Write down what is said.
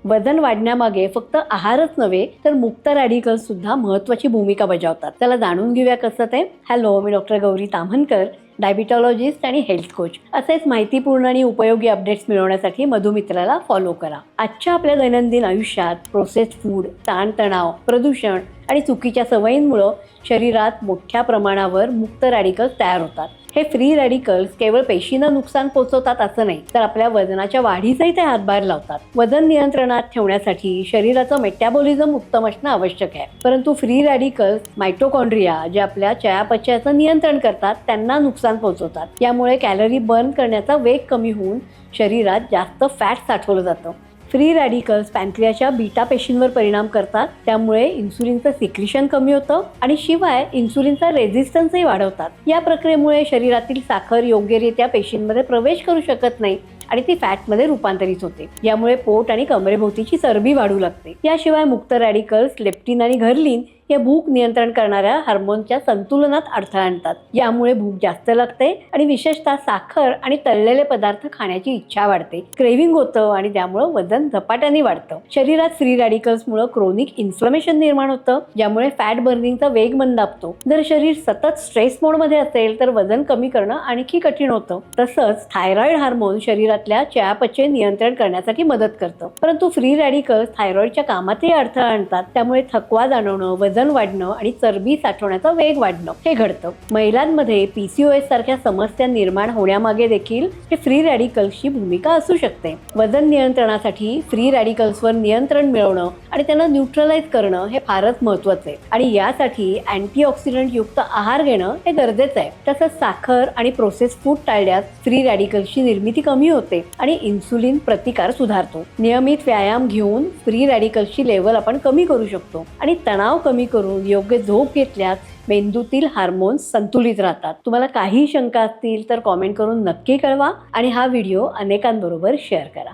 वजन वाढण्यामागे फक्त आहारच नव्हे तर मुक्त रॅडिकल्स सुद्धा महत्त्वाची भूमिका बजावतात. त्याला जाणून घेऊया कसं ते. हॅलो, मी डॉक्टर गौरी ताम्हनकर, डायबिटॉलॉजिस्ट आणि हेल्थ कोच. असेच माहितीपूर्ण आणि उपयोगी अपडेट्स मिळवण्यासाठी मधुमित्राला फॉलो करा. आजच्या आपल्या दैनंदिन आयुष्यात प्रोसेस्ड फूड, ताणतणाव, प्रदूषण आणि चुकीच्या सवयींमुळे शरीरात मोठ्या प्रमाणावर मुक्त रॅडिकल्स तयार होतात. हे फ्री रॅडिकल्स केवळ पेशींना नुकसान पोहोचवतात असं नाही, तर आपल्या वजनाच्या वाढीसही ते हातभार लावतात. वजन नियंत्रणात ठेवण्यासाठी शरीराचं मेटाबॉलिझम उत्तम असणं आवश्यक आहे. परंतु फ्री रॅडिकल्स मायटोकॉन्ड्रिया, जे आपल्या चयापचयाचं नियंत्रण करतात, त्यांना नुकसान पोहोचवतात. यामुळे कॅलरी बर्न करण्याचा वेग कमी होऊन शरीरात जास्त फॅट साठवलं जातं. फ्री रॅडिकल्स पॅनक्रियाच्या बीटा पेशींवर परिणाम करतात, त्यामुळे इन्सुलिनचं सिक्रिशन कमी होतं आणि शिवाय इन्सुलिनचा रेझिस्टन्सही वाढवतात. या प्रक्रियेमुळे शरीरातील साखर योग्यरित्या पेशींमध्ये प्रवेश करू शकत नाही आणि ती फॅटमध्ये रूपांतरित होते. यामुळे पोट आणि कमरेभोवतीची चरबी वाढू लागते. याशिवाय मुक्त रॅडिकल्स लेप्टिन आणि घर्लिन या भूक नियंत्रण करणाऱ्या हार्मोनच्या संतुलनात अडथळा आणतात. यामुळे भूक जास्त लागते आणि विशेषतः साखर आणि तळलेले पदार्थ खाण्याची इच्छा वाढते, क्रेव्हिंग होतं आणि त्यामुळे वजन झपाट्याने वाढतं. शरीरात फ्री रॅडिकल्समुळे क्रोनिक इन्फ्लमेशन निर्माण होतं, ज्यामुळे फॅट बर्निंगचा वेग मंदावतो. जर शरीर सतत स्ट्रेस मोडमध्ये असेल तर वजन कमी करणं आणखी कठीण होतं. तसंच थायरॉइड हार्मोन शरीरातल्या चयापचय नियंत्रण करण्यासाठी मदत करतं. परंतु फ्री रॅडिकल्स थायरॉइडच्या कामातही अडथळा आणतात, त्यामुळे थकवा जाणवणं, वजन वाढणं आणि चरबी साठवण्याचा वेग वाढणं हे घडतं. महिलांमध्ये PCOS सारख्या समस्या निर्माण होण्यामागे देखील हे फ्री रॅडिकल्सची भूमिका असू शकते. वजन नियंत्रणासाठी फ्री रॅडिकल्सवर नियंत्रण मिळवणं आणि त्यांना न्यूट्रलाइज करणं हे फारच महत्त्वाचं आहे आणि यासाठी अँटीऑक्सिडंट युक्त आहार घेणं हे गरजेचं आहे. तसंच साखर आणि प्रोसेस्ड फूड टाळल्यास फ्री रॅडिकल्सची निर्मिती कमी होते आणि इन्सुलिन प्रतिकार सुधारतो. नियमित व्यायाम घेऊन फ्री रॅडिकल्सची लेवल आपण कमी करू शकतो आणि तणाव कमी करून योग्य झोप घेतल्यास मेंदूतील हार्मोन्स संतुलित राहतात. तुम्हाला काही शंका असतील तर कॉमेंट करून नक्की कळवा आणि हा व्हिडिओ अनेकांबरोबर शेअर करा.